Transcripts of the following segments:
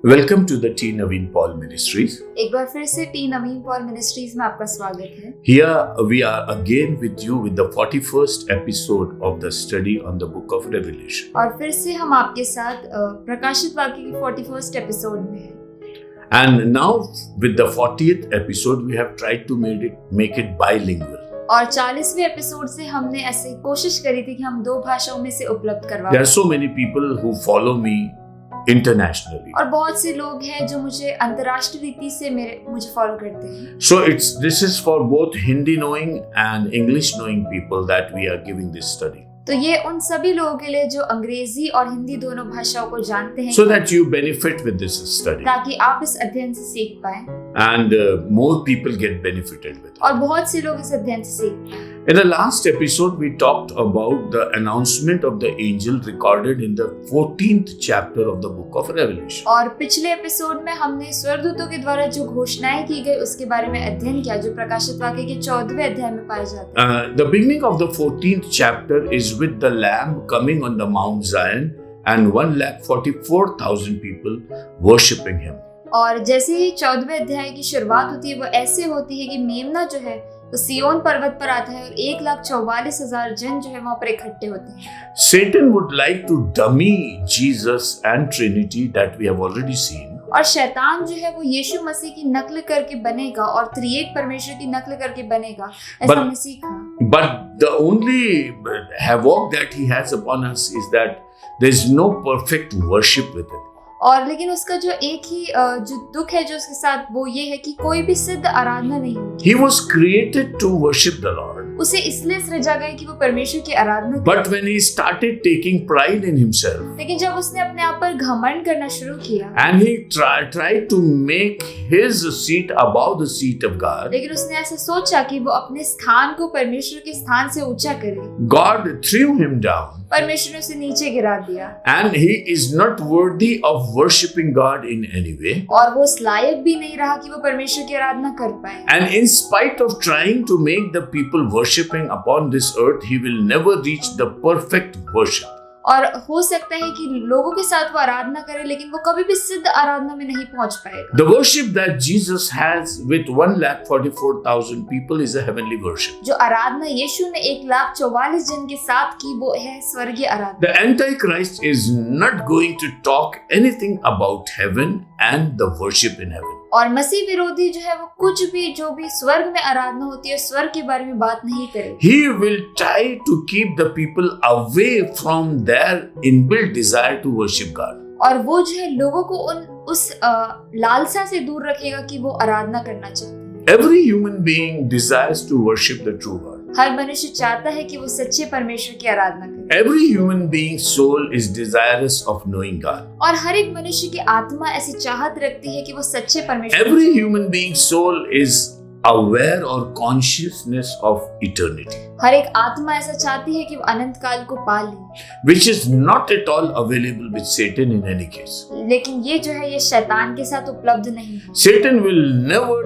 Welcome to the T. Naveen Paul Ministries. एक बार फिर से टी नवीन पॉल मिनिस्ट्रीज में आपका स्वागत है। Here we are again with you with the 41st episode of the study on the book of Revelation. और फिर से हम आपके साथ प्रकाशित वाक्य की 41st एपिसोड में हैं। And now with the 40th episode we have tried to make it bilingual. और 40वें एपिसोड से हमने ऐसे कोशिश करी थी कि हम दो भाषाओं में से उपलब्ध करवा There are so many people who follow me internationally. और बहुत से लोग हैं जो मुझे अंतर्राष्ट्रीय रीति से मुझे फॉलो करते हैं। So this is for both Hindi knowing and English knowing people that we are giving this study. तो ये उन सभी लोगों के लिए जो अंग्रेजी और हिंदी दोनों भाषाओं को जानते हैं, So that you benefit with this study. ताकि आप इस अध्ययन से सीख पाएं And more people get benefited with it. और बहुत से लोग इस अध्ययन से सीख पाएं। In the last episode, we talked about the announcement of the angel recorded in the 14th chapter of the book of Revelation. और पिछले एपिसोड में हमने स्वर्गदूतों के द्वारा जो घोषणाएं की गई उसके बारे में अध्ययन किया, जो प्रकाशित वाक्य के 14वें अध्याय में पाए जाते हैं। The beginning of the 14th chapter is with the Lamb coming on the Mount Zion and 1,44,000 people worshipping him. और जैसे ही 14वें अध्याय की शुरुआत होती है वो ऐसे होती है कि मेमना जो है वो सियोन पर्वत पर आता है और 1,44,000 जन जो है वहां पर इकट्ठे होते हैं। Satan would like to dummy Jesus and Trinity that we have already seen. और शैतान जो है वो यीशु मसीह की नकल करके बनेगा और त्रिएक परमेश्वर की नकल करके बनेगा, ऐसा हमने सीखा। But the only havoc that he has upon us is that there is no perfect worship with it. और लेकिन उसका जो एक ही जो दुख है जो उसके साथ वो ये है कि कोई भी सिद्ध आराधना नहीं होगी। He was created to worship the Lord. उसे इसलिए सृजा गया कि वो परमेश्वर की आराधना करे। But when he started taking pride in himself, लेकिन जब उसने अपने आप पर घमंड करना शुरू किया and he tried to make his seat above the seat of God, लेकिन उसने ऐसा सोचा कि वो अपने स्थान को परमेश्वर के स्थान से ऊंचा करे, God threw him down. परमेश्वर ने उसे नीचे गिरा दिया And he is not worthy of worshiping God in any way. और वो उस लायक भी नहीं रहा कि वो परमेश्वर की आराधना कर पाए। And in spite of trying to make the people worshipping upon this earth, he will never reach the perfect worship. और हो सकता है कि लोगों के साथ वो आराधना करे लेकिन वो कभी भी सिद्ध आराधना में नहीं पहुंच पाएगा। The worship that Jesus has with 1,44,000 people is a heavenly worship. जो आराधना यीशु ने 1,44,000 जन के साथ की वो है स्वर्गीय आराधना। The Antichrist is not going to talk anything about heaven and the worship in heaven. और मसीह विरोधी जो है वो कुछ भी जो भी स्वर्ग में आराधना होती है स्वर्ग के बारे में बात नहीं करेगा। He will try to keep the people away from their inbuilt desire to worship God. और वो जो है लोगों को उस लालसा से दूर रखेगा कि वो आराधना करना चाहते हैं। Every human being desires to worship the true God. हर मनुष्य चाहता है कि वो सच्चे परमेश्वर की आराधना करे। Every human being's soul is desirous of knowing God. और हर एक मनुष्य की आत्मा ऐसी चाहत रखती है कि वो सच्चे परमेश्वर। Every human being's soul is aware or consciousness of eternity. हर एक आत्मा ऐसा चाहती है कि वो अनंत काल को पा ले, Which is not at all available with Satan in any case. लेकिन ये जो है ये शैतान के साथ उपलब्ध नहीं है। Satan will never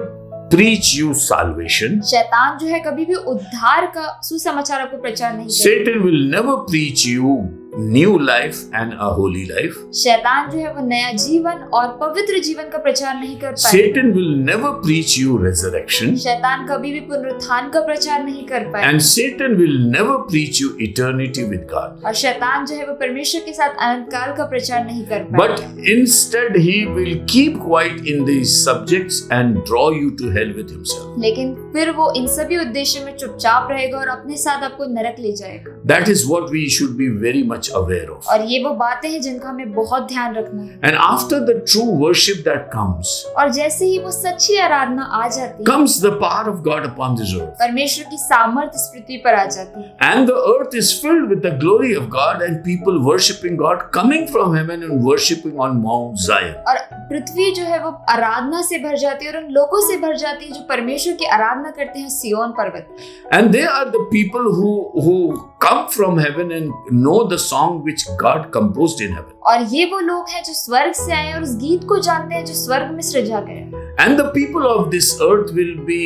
preach you salvation. शैतान जो है कभी भी उद्धार का सुसमाचार आपको प्रचार नहीं करेगा। Satan will never preach you new life and a holy life. शैतान जो है वो नया जीवन और पवित्र जीवन का प्रचार नहीं कर पाएगा। Satan will never preach you resurrection. शैतान कभी भी पुनरुत्थान का प्रचार नहीं कर पाएगा। And Satan will never preach you eternity with God. और शैतान जो है वो परमेश्वर के साथ अनंत काल का प्रचार नहीं कर पाएगा। But instead he will keep quiet in these subjects and draw you to hell with himself. लेकिन फिर वो इन सभी उद्देश्यों में चुपचाप रहेगा और अपने साथ आपको नरक ले जाएगा। That is what we should be very much aware of. और ये वो बातें हैं जिनका हमें बहुत ध्यान रखना है। And after the true worship that comes, और जैसे ही वो सच्ची आराधना आ जाती है, comes the power of God upon this earth. परमेश्वर की सामर्थ इस पृथ्वी पर आ जाती है। And the earth is filled with the glory of God and people worshiping God coming from heaven and worshiping on Mount Zion. और पृथ्वी जो है वो आराधना से भर जाती है और उन लोगों से भर जाती है जो परमेश्वर की आराधना करते हैं सियोन पर्वत। And they are the people who come from heaven and know the song which God composed in heaven. और ये वो लोग हैं जो स्वर्ग से आए और उस गीत को जानते हैं जो स्वर्ग में सृजा गया। And the people of this earth will be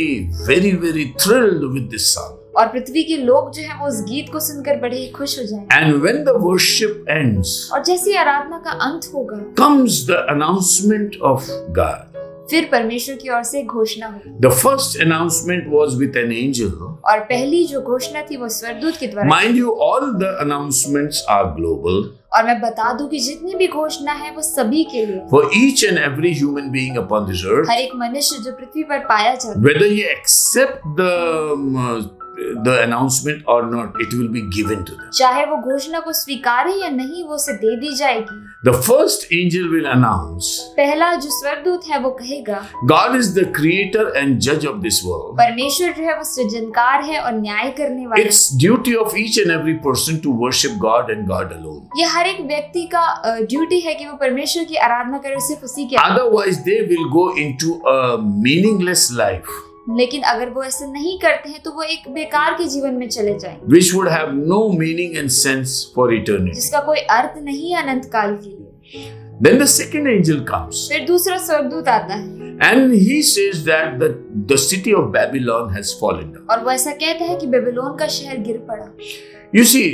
very, very thrilled with this song. और पृथ्वी के लोग जो है वो उस गीत को सुनकर बड़े ही खुश हो जाएंगे। And when the worship ends, और जैसे ही आराधना का अंत होगा, comes the announcement of God. फिर परमेश्वर की ओर से घोषणा होगी। The first announcement was with an angel. और पहली जो घोषणा थी वो स्वर्गदूत के द्वारा। Mind you, all the announcements are global. और मैं बता दूं कि जितनी भी घोषणा है वो सभी के लिए, For each and every human being upon this earth, हर एक मनुष्य जो पृथ्वी पर पाया जाता है, whether he accept the announcement or not, it will be given to them. चाहे वो घोषणा को स्वीकारे या नहीं, वो उसे दे दी जाएगी। The first angel will announce, पहला जो स्वर्गदूत है वो कहेगा, God is the creator and judge of this world. परमेश्वर जो है वो सृजनकार है और न्याय करने वाला है। It's duty of each and every person to worship God and God alone. ये हर एक व्यक्ति का ड्यूटी है कि वो परमेश्वर की आराधना करे, सिर्फ उसी की। Otherwise, they will go into a meaningless life, लेकिन अगर वो ऐसा नहीं करते हैं तो वो एक बेकार के जीवन में चले जाएंगे, which would have no meaning and sense for eternity. जिसका कोई अर्थ नहीं है अनंत काल के लिए। Then the second angel comes, फिर दूसरा स्वर्गदूत आता है and he says that the city of Babylon has fallen down. और वो ऐसा कहता है कि बेबीलोन का शहर गिर पड़ा। You see,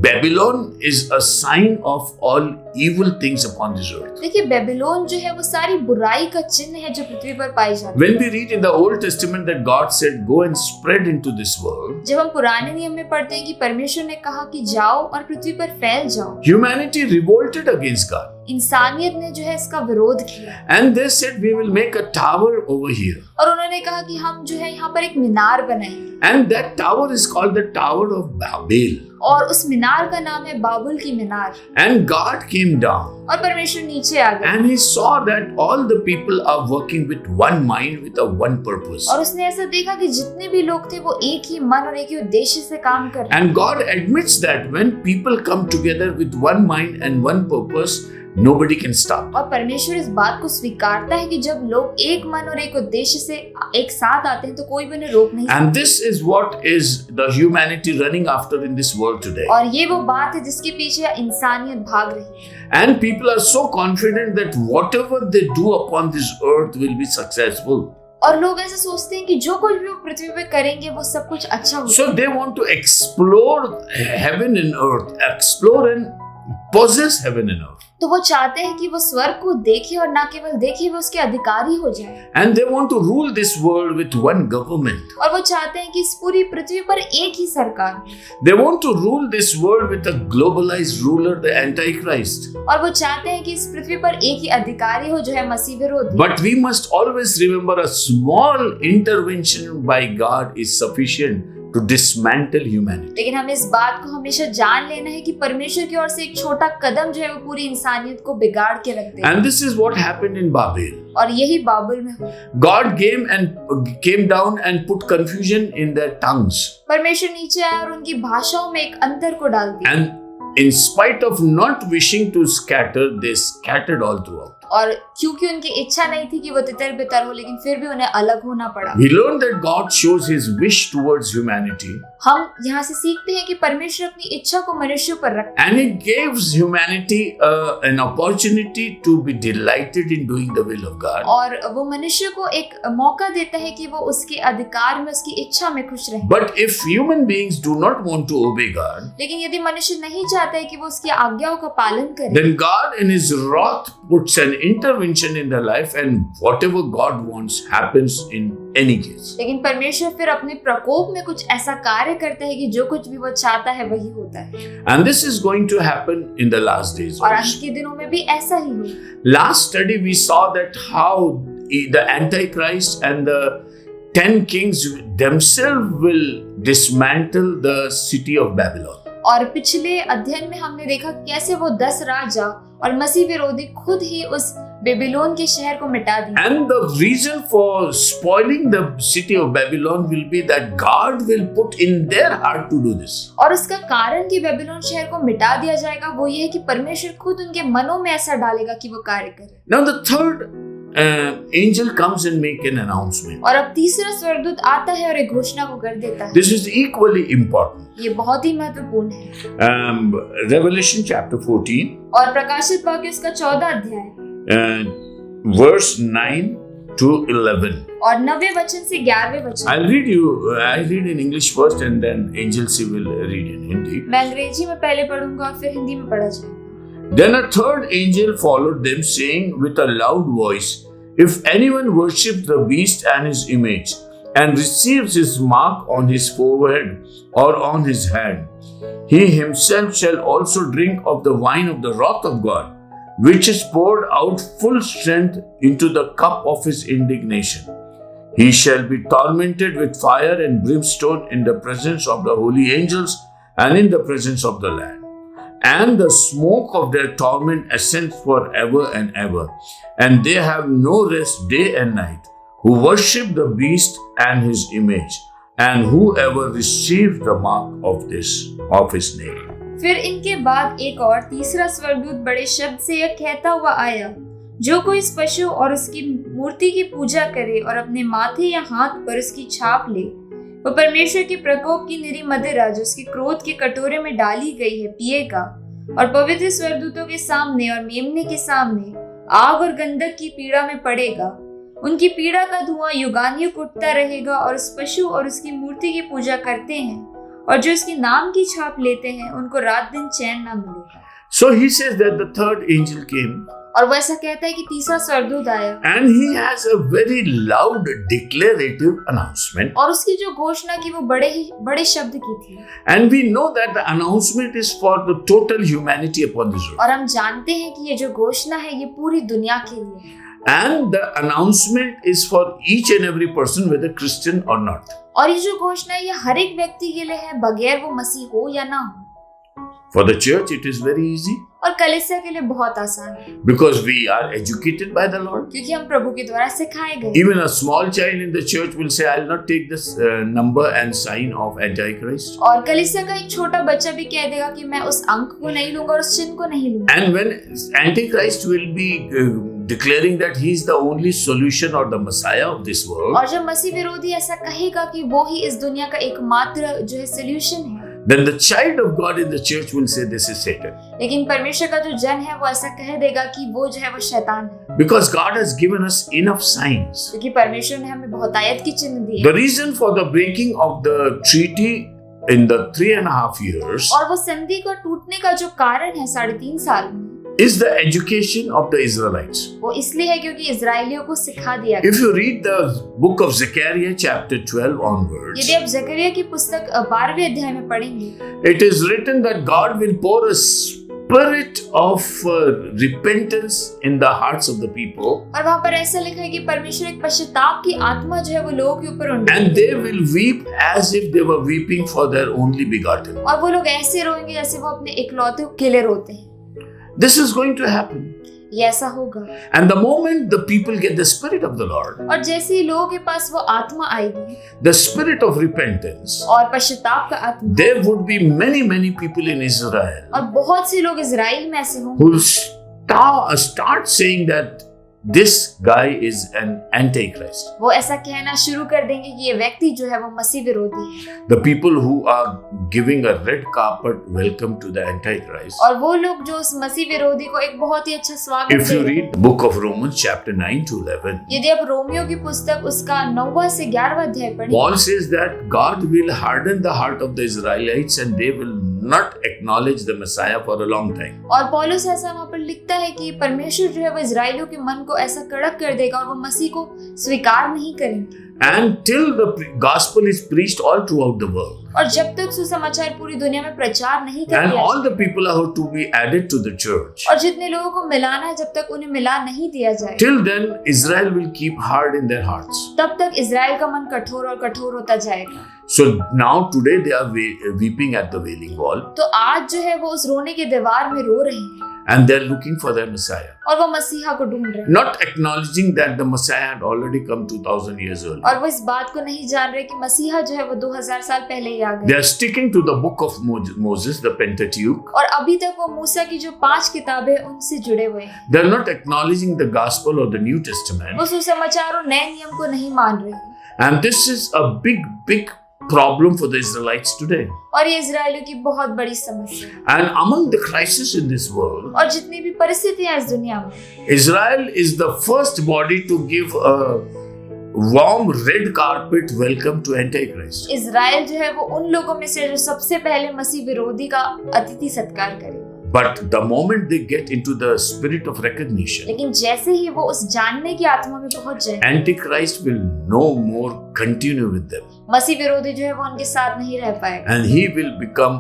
Babylon is a sign of all evil things upon this earth. देखिए, बेबीलोन जो है वो सारी बुराई का चिन्ह है जो पृथ्वी पर पाई जाती है। When we read in the Old Testament that God said, "Go and spread into this world," जब हम पुराने नियम में पढ़ते हैं कि परमेश्वर ने कहा कि जाओ और पृथ्वी पर फैल जाओ, humanity revolted against God. इंसानियत ने जो है इसका विरोध किया And they said, "We will make a tower over here." और उन्होंने कहा कि हम जो है यहाँ पर एक मीनार बनाएंगे, And that tower is called the Tower of Babel. और उस मीनार का नाम है बाबुल की मीनार। And God came down और परमेश्वर नीचे आ गया and he saw that all the people are working with one mind, with a one purpose. और उसने ऐसा देखा कि जितने भी लोग थे वो एक ही मन और एक ही उद्देश्य से काम कर रहे। And God admits that when people come together with one mind and one purpose, nobody can stop. और परमेश्वर इस बात को स्वीकारता है कि जब लोग एक मन और एक उद्देश्य से एक साथ आते हैं तो कोई भी उन्हें रोक नहीं सकता। And this is what is the humanity running after in this world today. और ये वो बात है जिसके पीछे इंसानियत भाग रही है। And people are so confident that whatever they do upon this earth will be successful. और लोग ऐसे सोचते हैं कि जो कुछ भी वो पृथ्वी पे करेंगे वो सब कुछ अच्छा होगा। So they want to explore heaven and earth, explore and possess heaven and earth. तो वो चाहते हैं कि वो स्वर्ग को देखे और ना केवल देखे, वो उसके अधिकारी हो जाए। And they want to rule this world with one government. और वो चाहते हैं कि इस पूरी पृथ्वी पर एक ही सरकार हो। They want to rule this world with a globalized ruler, the Antichrist. और वो चाहते हैं कि इस पृथ्वी पर एक ही अधिकारी हो जो है मसीह विरोधी। But we must always remember a small intervention by God is sufficient to dismantle humanity. लेकिन हमें इस बात को हमेशा जान लेना है कि परमेश्वर की ओर से एक छोटा कदम जो है वो पूरी इंसानियत को बिगाड़ के रख देगा। And this is what happened in Babel. और यही बाबुल में हुआ। God came down and put confusion in their tongues. परमेश्वर नीचे आया और उनकी भाषाओं में एक अंतर को डाल दिया। And in spite of not wishing to scatter, they scattered all throughout. और क्योंकि उनकी इच्छा नहीं थी कि वो तितर बितर हो, लेकिन फिर भी उन्हें अलग होना पड़ा। We learn that God shows His wish towards humanity. हम यहाँ से सीखते हैं कि परमेश्वर अपनी इच्छा को मनुष्यों पर रखता है। And it gives humanity an opportunity to be delighted in doing the will of God. और वो मनुष्य को एक मौका देता है कि वो उसके अधिकार में, उसकी इच्छा में खुश रहे। But if human beings do not want to obey God, लेकिन यदि मनुष्य नहीं चाहता है कि वो उसकी आज्ञाओं का पालन करे, then God in His wrath puts an intervention in their life, and whatever God wants happens in any case. लेकिन परमेश्वर फिर अपने प्रकोप में कुछ ऐसा कार्य करता है कि जो कुछ भी वो चाहता है वही होता है। And this is going to happen in the last days. और also. अंत के दिनों में भी ऐसा ही होगा। Last study we saw that how the Antichrist and the 10 kings themselves will dismantle the city of Babylon. और पिछले अध्ययन में हमने देखा कैसे वो 10 राजा और मसीह विरोधी खुद ही उस बेबीलोन के शहर को मिटा दिया। And the reason for spoiling the city of Babylon will be that God will put in their heart to do this. और उसका कारण कि बेबीलोन शहर को मिटा दिया जाएगा वो ये है कि परमेश्वर खुद उनके मनों में ऐसा डालेगा कि वो कार्य करे। Now the third angel comes and make an announcement. और अब तीसरा स्वर्गदूत आता है और एक घोषणा को कर देता है। This is equally important. ये बहुत ही महत्वपूर्ण है। Revelation chapter 14. और प्रकाशित वाक्य उसका 14 अध्याय Verse 9 to 11. और 9वें वचन से 11वें वचन। I'll read in English first and then Angel C will read in Hindi. मैं अंग्रेजी में पहले पढ़ूंगा और फिर हिंदी में पढ़ा जाएगा। Then a third angel followed them, saying with a loud voice, "If anyone worships the beast and his image, and receives his mark on his forehead or on his hand, he himself shall also drink of the wine of the wrath of God, which is poured out full strength into the cup of his indignation. He shall be tormented with fire and brimstone in the presence of the holy angels and in the presence of the Lamb. And the smoke of their torment ascends forever and ever, and they have no rest day and night, who worship the beast and his image, and whoever receives the mark of his name." फिर इनके बाद एक और तीसरा स्वर्गदूत बड़े शब्द से यह कहता हुआ आया, जो कोई इस पशु और उसकी मूर्ति की पूजा करे और अपने माथे या हाथ पर उसकी छाप ले, वो परमेश्वर के प्रकोप की निरी मदिरा जो उसके क्रोध के कटोरे में डाली गई है पिएगा, और पवित्र स्वर्गदूतों के सामने और मेमने के सामने आग और गंधक की पीड़ा में पड़ेगा। उनकी पीड़ा का धुआं युगान्युग उठता रहेगा, और उस पशु और उसकी मूर्ति की पूजा करते हैं और जो उसके नाम की छाप लेते हैं उनको रात दिन चैन न मिलेगा। So he says that the third angel came, और वो ऐसा कहता है कि तीसरा स्वर्गदूत आया, and he has a very loud declarative announcement. और उसकी जो घोषणा की वो बड़े शब्द की थी। And we know that the announcement is for the total humanity upon this earth. और हम जानते हैं कि ये जो घोषणा है ये पूरी दुनिया के लिए है। And the announcement is for each and every person, whether Christian or not. और ये जो घोषणा है ये हर एक व्यक्ति के लिए है, बगैर वो मसीह हो या ना हो। For the church, it is very easy. और कलीसिया के लिए बहुत आसान है, because we are educated by the Lord. क्योंकि हम प्रभु के द्वारा सिखाए गए। Even a small child in the church will say, "I'll not take this number and sign of Antichrist." और कलीसिया का एक छोटा बच्चा भी कह देगा कि मैं उस अंक को नहीं लूंगा और उस चिन्ह को नहीं लूंगा। And when Antichrist will be declaring that he is the only solution or the Messiah of this world, और जब मसीह विरोधी ऐसा कहेगा कि वो ही इस दुनिया का एकमात्र जो है सॉल्यूशन है, then the child of God in the church will say this is Satan. लेकिन परमेश्वर का जो जन है वो ऐसा कह देगा कि वो जो है वो शैतान है, Because God has given us enough signs. क्योंकि परमेश्वर ने हमें बहुत आयत की चिन्ह दी The है। reason for the breaking of the treaty in the 3.5 years और वो संधि को टूटने का जो कारण है 3.5 साल में, is the education of the Israelites. वो इसलिए है क्योंकि इजराइलियों को सिखा दिया गया। If you read the book of Zechariah chapter 12 onwards, यदि आप जकरिया की पुस्तक 12वें अध्याय में पढ़ेंगे, it is written that God will pour a spirit of repentance in the hearts of the people, और वहाँ पर ऐसा लिखा है कि परमेश्वर एक पश्चाताप की आत्मा जो है वो लोगों के ऊपर उंडेगी, and they will weep as if they were weeping for their only begotten. और वो लोग ऐसे रोएंगे जैसे वो अपने इकलौते के लिए रोते हैं। This is going to happen. ये ऐसा होगा, And the moment the people get the spirit of the Lord, और जैसे ही लोगों के पास वो आत्मा आएगी, the spirit of repentance, और पश्चाताप का आत्मा, there would be many people in Israel और बहुत से लोग इजराइल में ऐसे होंगे who start saying that this guy is an antichrist. वो ऐसा कहना शुरू कर देंगे कि ये व्यक्ति जो है वो मसीह विरोधी है, The people who are giving a red carpet welcome to the antichrist. और वो लोग जो उस मसीह विरोधी को एक बहुत ही अच्छा स्वागत If you देते हैं। read the book of Romans chapter 9 to 11, यदि आप रोमियो की पुस्तक उसका 9वां से 11वां अध्याय पढ़ें, Paul says that God will harden the heart of the Israelites and they will not acknowledge the Messiah for a long time. और पौलुस ऐसा वहाँ पर लिखता है कि परमेश्वर जो है वो इजराइलियों के मन को ऐसा कड़क कर देगा और वो मसीह को स्वीकार नहीं करेंगे, And till the gospel is preached all throughout the world, और जब तक सुसमाचार पूरी दुनिया में प्रचार नहीं कर and दिया all the people are to be added to the church, और जितने लोगों को मिलाना है जब तक उन्हें मिला नहीं दिया जाए, till then Israel will keep hard in their hearts. तब तक इजराइल का मन कठोर और कठोर होता जाएगा। So now today they are weeping at the wailing wall, तो आज जो है वो उस रोने के दीवार में रो रहे हैं and they're looking for their Messiah, और वो मसीहा को ढूंढ रहे हैं, not acknowledging that the Messiah had already come 2000 years earlier. और वो इस बात को नहीं जान रहे कि मसीहा जो है वो 2000 साल पहले ही आ They गए, are sticking to the book of Moses, the Pentateuch. और अभी तक वो मूसा की जो 5 किताबें हैं उनसे जुड़े हुए हैं। They're not acknowledging the gospel or the New Testament. वो सुसमाचार और नए नियम को नहीं मान रहे हैं, And this is a big problem for the Israelites today. और ये इजरायलियों की बहुत बड़ी समस्या है। And among the crises in this world, और जितनी भी परिस्थितियां इस दुनिया में, Israel is the first body to give a warm red carpet welcome to Antichrist. Israel जो है वो उन लोगों में से जो सबसे पहले मसीह विरोधी का अतिथि सत्कार करेगा। But the moment they get into the spirit of recognition, लेकिन जैसे ही वो उस जानने की आत्मा में पहुंच जाए, Antichrist will no more continue with them. मसीह विरोधी जो है वो उनके साथ नहीं रह पाएगा And he will become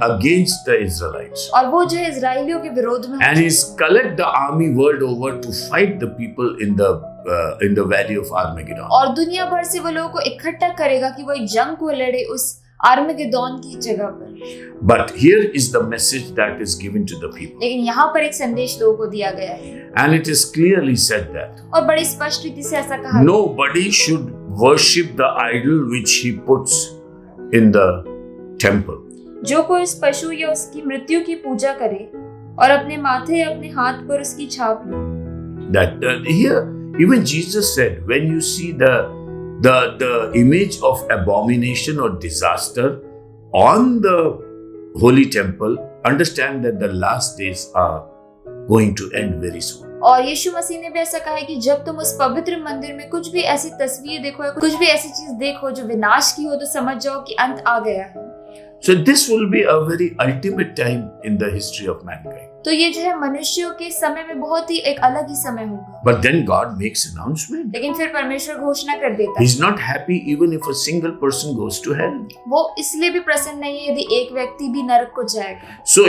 against the Israelites. और वो जो है इजराइलियों के विरोध में And he's collect the army world over to fight the people in the valley of Armageddon. और दुनिया भर से वो लोगों को इकट्ठा करेगा कि वो एक जंग को लड़े उस आर्मगेदोन की जगह पर। But here is the message that is given to the people. लेकिन यहाँ पर एक संदेश लोगों को दिया गया है And it is clearly said that और बड़ी स्पष्ट रीति से ऐसा कहा है, nobody should worship the idol which he puts in the temple. जो कोई उस पशु या उसकी मृत्यु की पूजा करे और अपने माथे या अपने हाथ पर उसकी छाप ले। That here even Jesus said, when you see the image of abomination or disaster on the holy temple, understand that the last days are going to end very soon. और यीशु मसीह ने भी ऐसा कहा है कि जब तुम उस पवित्र मंदिर में कुछ भी ऐसी तस्वीर देखो या कुछ भी ऐसी चीज देखो जो विनाश की हो, तो समझ जाओ कि अंत आ गया है। So this will be a very ultimate time in the history of mankind. तो ये जो है मनुष्यों के समय में बहुत ही एक अलग ही समय होगा। But then God makes announcement. लेकिन फिर परमेश्वर घोषणा कर देता है। He's not happy even if a single person goes to hell. वो इसलिए भी प्रसन्न नहीं है यदि एक व्यक्ति भी नरक को जाएगा। So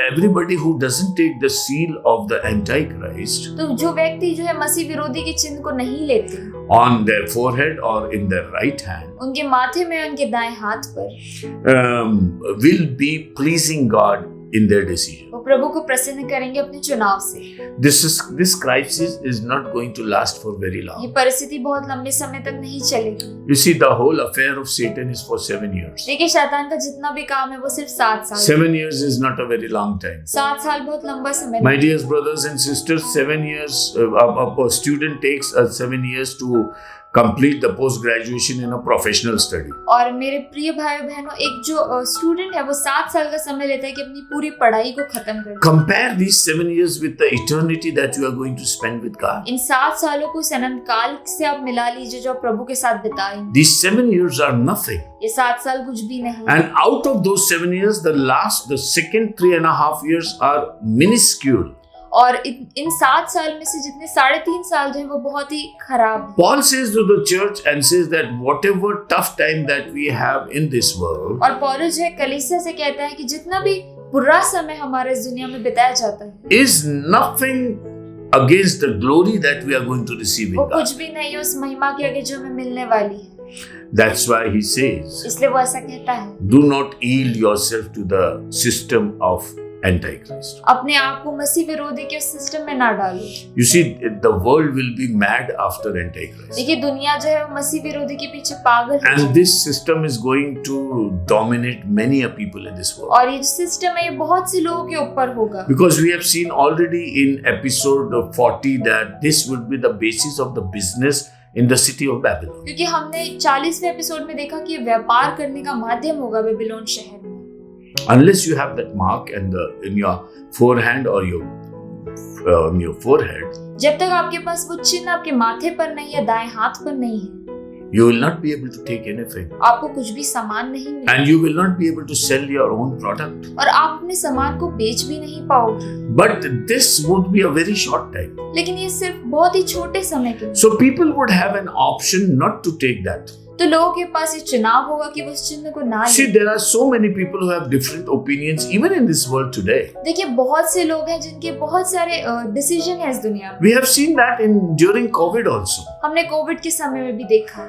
everybody who doesn't take the seal of the Antichrist तो जो व्यक्ति जो है मसीह विरोधी के चिन्ह को नहीं लेते on their forehead or in their right hand, उनके माथे में उनके दाएं हाथ पर, will be pleasing God in their decision. वो प्रभु को प्रसन्न करेंगे अपने चुनाव से। This crisis is not going to last for very ये long. परिस्थिति बहुत लंबे समय तक नहीं चलेगी। You see, the whole affair of Satan is for 7 years. देखिए शैतान का जितना भी काम है वो सिर्फ 7 साल। 7 years is not a very long time. 7 साल बहुत लंबा समय My है। dear brothers and sisters, 7 years, a student takes 7 years to complete the post-graduation in a professional study. और मेरे प्रिय भाई बहनों, एक जो स्टूडेंट है वो 7 साल का समय लेता है कि अपनी पूरी पढ़ाई को खत्म कर दे। Compare these 7 years with the eternity that you are going to spend with God. इन 7 सालों को अनंत काल से आप मिला लीजिए जो आप प्रभु के साथ बिताएंगे। These 7 years are nothing. ये 7 साल कुछ भी नहीं। And out of those 7 years, the second 3.5 years are minuscule. और इन 7 साल में से जितने 3.5 साल जो है वो बहुत ही खराब है। Paul says to the church and says that whatever tough time that we have in this world, और पौलुस जो है कलीसिया से कहता है कि जितना भी बुरा समय हमारे इस दुनिया में बिताया जाता है is nothing against the glory that we are going to receive वो in God. कुछ भी नहीं है उस महिमा के आगे जो हमें मिलने वाली है। That's why he says, इसलिए वो ऐसा कहता है, do not yield yourself to the system of Antichrist. अपने आप को मसीह विरोधी के सिस्टम में ना डालो। You see, the world will be mad after Antichrist. देखिए दुनिया जो है वो मसीह विरोधी के पीछे पागल है And this system is going to dominate many a people in this world. और ये जो सिस्टम है ये बहुत से लोगों के ऊपर होगा। Because we have seen already in episode 40 that this would be the basis of the business in the city of Babylon. क्योंकि हमने 40वें एपिसोड में देखा कि ये व्यापार करने का माध्यम होगा बेबीलोन शहर में। Unless you have that mark and in your forehand or on your forehead, जब तक आपके पास वो चिन्ह आपके माथे पर नहीं या दाएं हाथ पर नहीं है you will not be able to take anything. आपको कुछ भी सामान नहीं मिलेगा And you will not be able to sell your own product. और आप अपने सामान को बेच भी नहीं पाओगे। But this would be a very short time. लेकिन ये सिर्फ बहुत ही छोटे समय के लिए। So people would have an option not to take that. तो लोगों के पास ये चुनाव होगा कि वो उस चिन्ह को ना See, लें। there are so many people who have different opinions even in this world today. देखिए बहुत से लोग हैं जिनके बहुत सारे डिसीजन है इस दुनिया में। We have seen that during COVID also. हमने कोविड के समय में भी देखा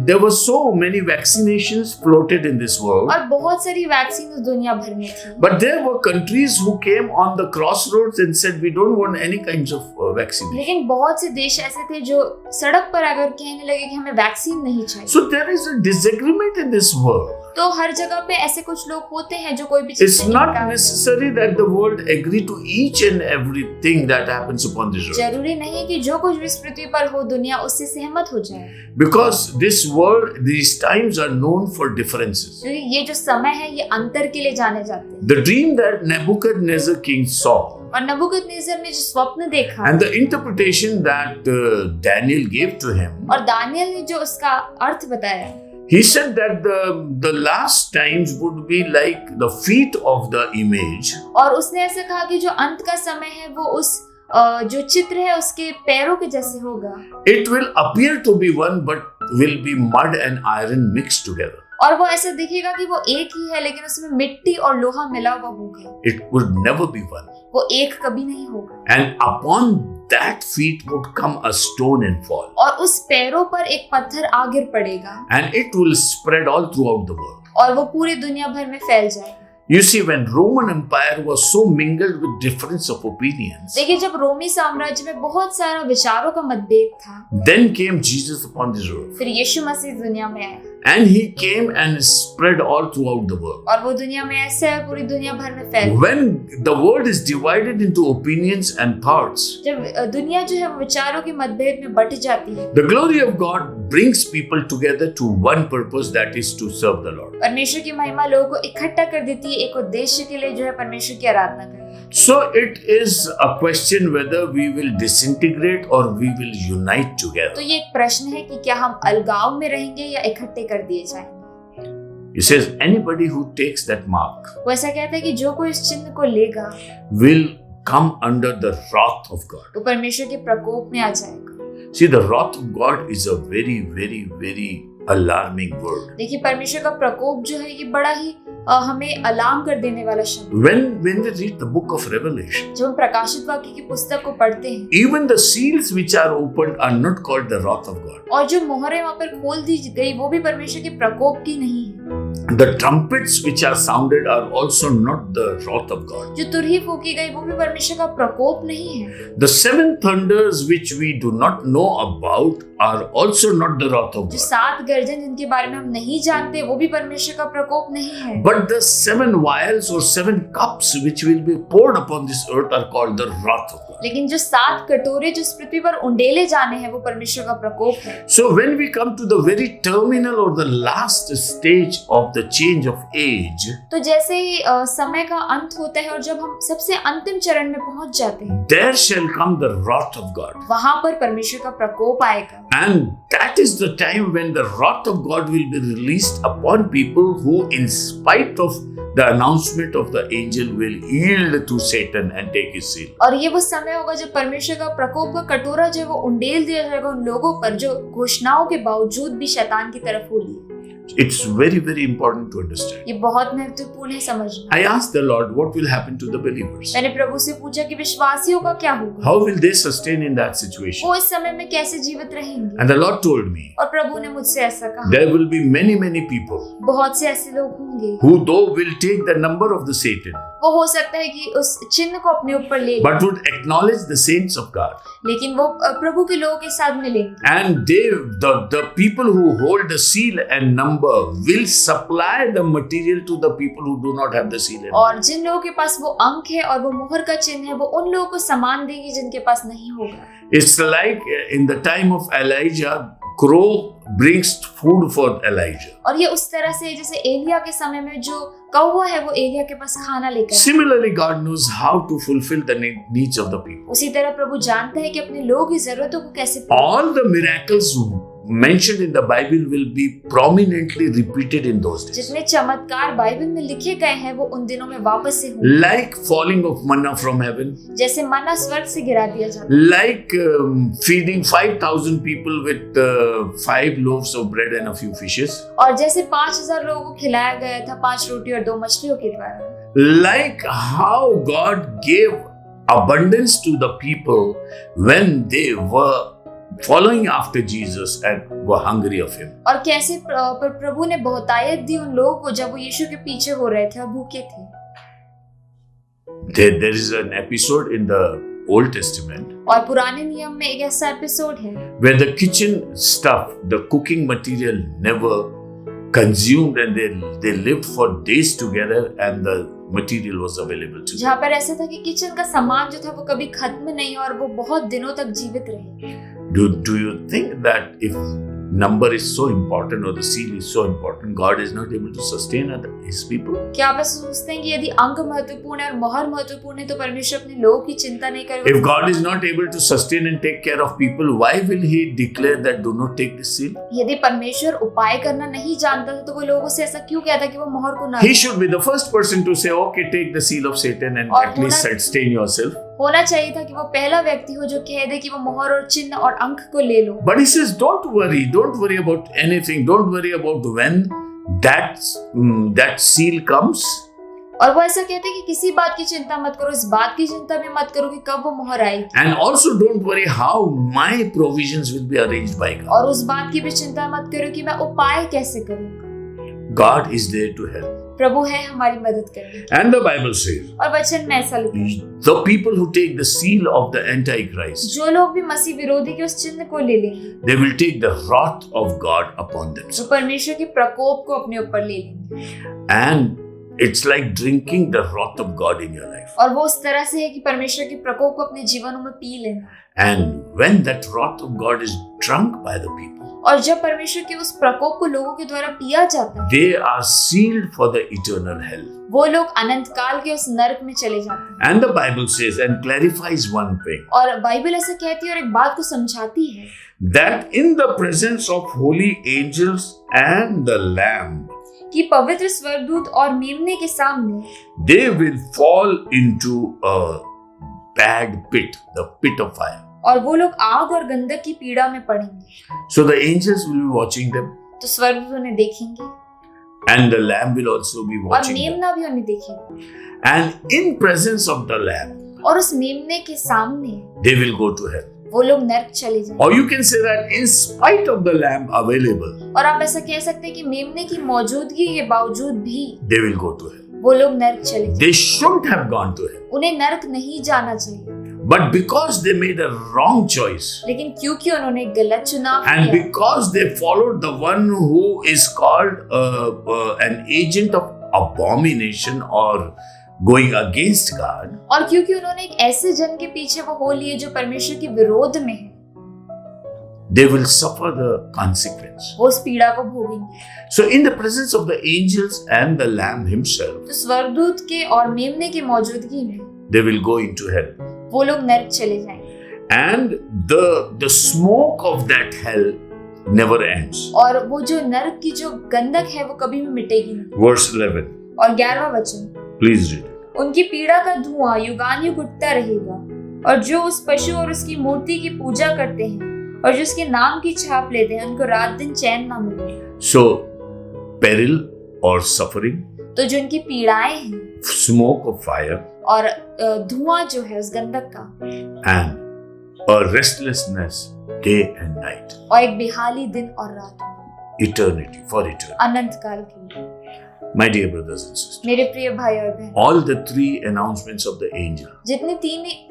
There were so many vaccinations floated in this world. और बहुत सारी वैक्सीन उस दुनिया भर में थी। But there were countries who came on the crossroads and said, we don't want any kinds of vaccination. लेकिन बहुत से देश ऐसे थे जो सड़क पर आकर कहने लगे कि हमें वैक्सीन नहीं चाहिए। So there is a disagreement in this world. तो हर जगह पे ऐसे कुछ लोग होते हैं जो कोई भी चीज It's नहीं not मानते। necessary that the world agree to each and everything that happens upon this earth. जरूरी नहीं है कि जो कुछ भी इस पृथ्वी पर हो दुनिया उससे सहमत हो जाए, Because this world, these times are known for differences. क्योंकि ये जो समय है ये अंतर के लिए जाने जाते हैं। The dream that Nebuchadnezzar king saw और नबूकदनेस्सर ने जो स्वप्न देखा and the interpretation that Daniel gave to him, और दानियल ने जो उसका अर्थ बताया, he said that the last times would be like the feet of the image, और उसने ऐसा कहा कि जो अंत का समय है वो उस जो चित्र है उसके पैरों के जैसे होगा। it will appear to be one but will be mud and iron mixed together. और वो ऐसा दिखेगा कि वो एक ही है लेकिन उसमें मिट्टी और लोहा मिला हुआ होगा। It would never be one. वो एक कभी नहीं होगा। And upon that feet would come a stone and fall. और उस पैरों पर एक पत्थर आ गिर पड़ेगा And it will spread all throughout the world. और वो पूरी दुनिया भर में फैल जाएगा। You see, when Roman Empire was so mingled with difference of opinions, देखिए जब रोमी साम्राज्य में बहुत सारा विचारों का मतभेद था, then came Jesus upon this earth. फिर यीशु मसीह दुनिया में आए And he came and spread all throughout the world. और वो दुनिया में ऐसे है पूरी दुनिया भर में फैल। When the world is divided into opinions and thoughts, जब दुनिया जो है वो विचारों के मतभेद में बट जाती है, the glory of God brings people together to one purpose, that is to serve the Lord. परमेश्वर की महिमा लोगों को इकट्ठा कर देती है एक उद्देश्य के लिए जो है परमेश्वर की आराधना करना। So it is a question whether we will disintegrate or we will unite तो together. ये एक प्रश्न है कि क्या हम अलगाव में रहेंगे या इकट्ठे कर दिए जाएंगे। He says anybody who takes that mark वो ऐसा कहता है कि जो कोई इस चिन्ह को लेगा will come under the wrath of God. वो परमेश्वर के प्रकोप में आ जाएगा। See, the wrath of God is a very, very, very alarming word. देखिए परमेश्वर का प्रकोप जो है ये बड़ा ही हमें अलार्म कर देने वाला शब्द। When we read the book of Revelation, जब हम प्रकाशित वाक्य की पुस्तक को पढ़ते हैं even the seals which are opened are not called the wrath of God. और जो मोहरें वहाँ पर खोल दी गई वो भी परमेश्वर के प्रकोप की नहीं है। The trumpets which are sounded are also not the wrath of God. जो तुरही फूकी गई वो भी परमेश्वर का प्रकोप नहीं है। The seven thunders which we do not know about are also not the wrath of जो God. 7 गर्जन जिनके बारे में हम नहीं जानते वो भी परमेश्वर का प्रकोप नहीं है। But the 7 vials or 7 cups which will be poured upon this earth are called the wrath of God. लेकिन जो 7 कटोरे जो इस पृथ्वी पर उंडेले जाने हैं वो परमेश्वर का प्रकोप है। So when we come to the very terminal or the last stage of the change of age, तो जैसे ही समय का अंत होता है और जब हम सबसे अंतिम चरण में पहुंच जाते हैं there shall come the wrath of God. वहां पर परमेश्वर का प्रकोप आएगा। And that is the time when the wrath of God will be released upon people who, in spite of the announcement of the angel, will yield to Satan and take his seal. और ये वो समय होगा जब परमेश्वर का प्रकोप का कटोरा जो है वो उंडेल दिया जाएगा उन लोगों पर जो घोषणाओं के बावजूद भी शैतान की तरफ हो लिए। It's very, very important to understand. ये बहुत महत्वपूर्ण है समझना। I asked the Lord, what will happen to the believers? मैंने प्रभु से पूछा कि विश्वासियों का क्या होगा, How will they sustain in that situation? वो इस समय में कैसे जीवित रहेंगे। And the Lord told me, और प्रभु ने मुझसे ऐसा कहा, there will be many, many people बहुत से ऐसे लोग होंगे who though will take the number of the Satan, वो हो सकता है कि उस चिन्ह को अपने ऊपर ले लें, but would acknowledge the saints of God. लेकिन वो प्रभु के लोगों के साथ मिलेंगे। And they, the people who hold the seal and number will supply the material to the people who do not have the seal and number. और जिन लोगों के पास वो अंक है और वो मुहर का चिन्ह है वो उन लोगों को सामान देंगे जिनके पास नहीं होगा। It's like in the time of Elijah, crow brings food for Elijah. और ये उस तरह से जैसे एलिया के समय में जो कौवा है वो एलिया के पास खाना लेकर। Similarly, God knows how to fulfill the needs of the people. उसी तरह प्रभु जानता है कि अपने लोगों की जरूरतों को कैसे पूरा। All the miracles mentioned in the Bible will be prominently repeated in those days. जितने चमत्कार बाइबल में लिखे गए हैं वो उन दिनों में वापस से होंगे। Like falling of manna from heaven, जैसे मन्ना स्वर्ग से गिरा दिया जाता है, like feeding 5,000 people with 5 loaves of bread and a few fishes, और जैसे 5,000 लोगों को खिलाया गया था 5 रोटी और 2 मछलियों के द्वारा। like how God gave abundance to the people when they were following after Jesus and were hungry of him. और कैसे प्रभु ने बहुतायत दी उन लोगों को जब वो यीशु के पीछे हो रहे थे और भूखे थे। There is an episode in the Old Testament और पुराने नियम में एक ऐसा एपिसोड है where the kitchen stuff, the cooking material never consumed, and they lived for days together and the material was available to them. जहाँ पर ऐसा था कि किचन का सामान जो था वो कभी खत्म नहीं और वो बहुत दिनों तक जीवित रहे। Do you think that if number is so important or the seal is so important, God is not able to sustain his people? क्या आप ऐसा सोचते हैं कि यदि अंक महत्वपूर्ण है और मोहर महत्वपूर्ण है तो परमेश्वर अपने लोगों की चिंता नहीं करेगा? If God is not able to sustain and take care of people, why will he declare that do not take the seal? यदि परमेश्वर उपाय करना नहीं जानता था तो वो लोगों से ऐसा क्यों कहता कि वो मोहर को ना He should be the first person to say, okay, take the seal of Satan and at least sustain yourself. होना चाहिए था कि वो पहला व्यक्ति हो जो कह दे कि वो मोहर और चिन्ह और अंक को ले लो। But he says, don't worry about anything. Don't worry about when that seal comes. और वो ऐसा कहते हैं कि किसी बात की चिंता मत करो, इस बात की चिंता भी मत करो कि कब वो मोहर आएगी। And also don't worry how my provisions will be arranged by God. और उस बात की भी चिंता मत करो कि मैं उपाय कैसे करूंगा। God is there to help. प्रभु है हमारी मदद करने। And the Bible says, और वचन में ऐसा लिखा है, the people who take the seal of the Antichrist, जो लोग भी मसीह विरोधी के उस चिन्ह को ले लेंगे, they will take the wrath of God upon themselves. वो परमेश्वर के प्रकोप को अपने ऊपर ले लेंगे। And it's like drinking the wrath of God in your life. और वो उस तरह से है कि परमेश्वर के प्रकोप को अपने जीवनों में पी लेना। And when that wrath of God is drunk by the people, और जब परमेश्वर के उस प्रकोप को लोगों के द्वारा पिया जाता है, they are sealed for the eternal hell. वो लोग अनंत काल के उस नरक में चले जाते हैं। And the Bible says and clarifies one thing, और बाइबल ऐसा कहती है और एक बात को समझाती है that in the presence of holy angels and the Lamb, कि पवित्र स्वर्गदूत और मेमने के सामने they will fall into a bad pit, the pit of fire. और वो लोग आग और गंधक की पीड़ा में पड़ेंगे। So the angels will be watching them, तो स्वर्गदूत उन्हें देखेंगे and the Lamb will also be और watching them. मेमना भी उन्हें देखेगा। And in presence of the Lamb, और उस मेमने के सामने they will go to hell. वो लोग नरक चले जाएंगे। Or you can say that in spite of the Lamb available, और आप ऐसा कह सकते हैं कि मेमने की मौजूदगी के बावजूद भी they will go to hell. वो लोग नरक चले जाएंगे। They shouldn't have gone to hell. उन्हें नरक नहीं जाना चाहिए, But because they made a wrong choice, लेकिन क्योंकि उन्होंने गलत चुनाव and किया because they followed the one who is called an agent of abomination or going against God, और क्योंकि उन्होंने एक ऐसे जन के पीछे वो हो लिए जो परमेश्वर के विरोध में है, they will suffer the consequence. वो उस पीड़ा को भोगेंगे। So in the presence of the angels and the Lamb himself, तो स्वर्गदूत के और मेमने की मौजूदगी में they will go into hell. वो लोग नरक चले जाएंगे। And the smoke of that hell never ends. और वो जो नरक की जो गंधक है वो कभी भी मिटेगी नहीं। Verse 11. और 11वां वचन, Please read it. उनकी पीड़ा का धुआं युगानुयुग उठता रहेगा, और जो उस पशु और उसकी मूर्ति की पूजा करते हैं और जो उसके नाम की छाप लेते हैं उनको रात दिन चैन ना मिले। So peril or suffering, तो जो उनकी पीड़ाएं हैं smoke of fire, और धुआं जो है उस गंधक का, and a restlessness day and night, और एक बेहाली दिन और रात, eternity, for eternity. अनंत काल के लिए। My dear brothers and sisters, मेरे प्रिय भाई और बहन, all the three announcements of the angel जितनी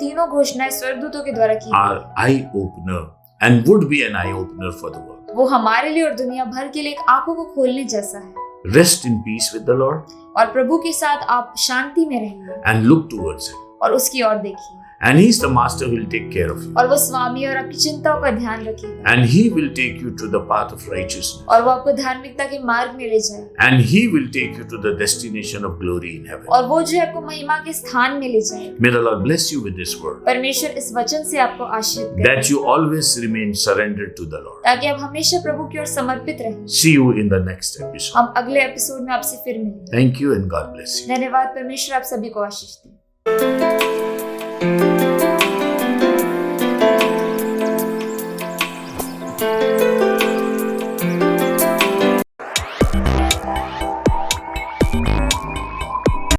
तीनों घोषणाएं स्वर्गदूतों के द्वारा की are eye-opener and would be an eye-opener for the world. वो हमारे लिए और दुनिया भर के लिए एक आंखों को खोलने जैसा है। Rest in peace with the Lord और प्रभु के साथ आप शांति में रहिए and look towards Him. और उसकी ओर देखिए, And He's the Master who will take care of you. और वो स्वामी और आपकी चिंताओं का ध्यान रखेगा, And He will take you to the path of righteousness. और वो आपको धार्मिकता के मार्ग में ले जाए, And He will take you to the destination of glory in heaven. और वो जो है आपको महिमा के स्थान में ले जाए। May the Lord bless you with this word, परमेश्वर इस वचन से आपको आशीष करे, that you always remain surrendered to the Lord. ताकि आप हमेशा प्रभु की ओर समर्पित रहें। See you in the next episode. हम अगले एपिसोड में आपसे फिर मिलेंगे। Thank you and God bless you. धन्यवाद। परमेश्वर आप सभी को आशीष दे।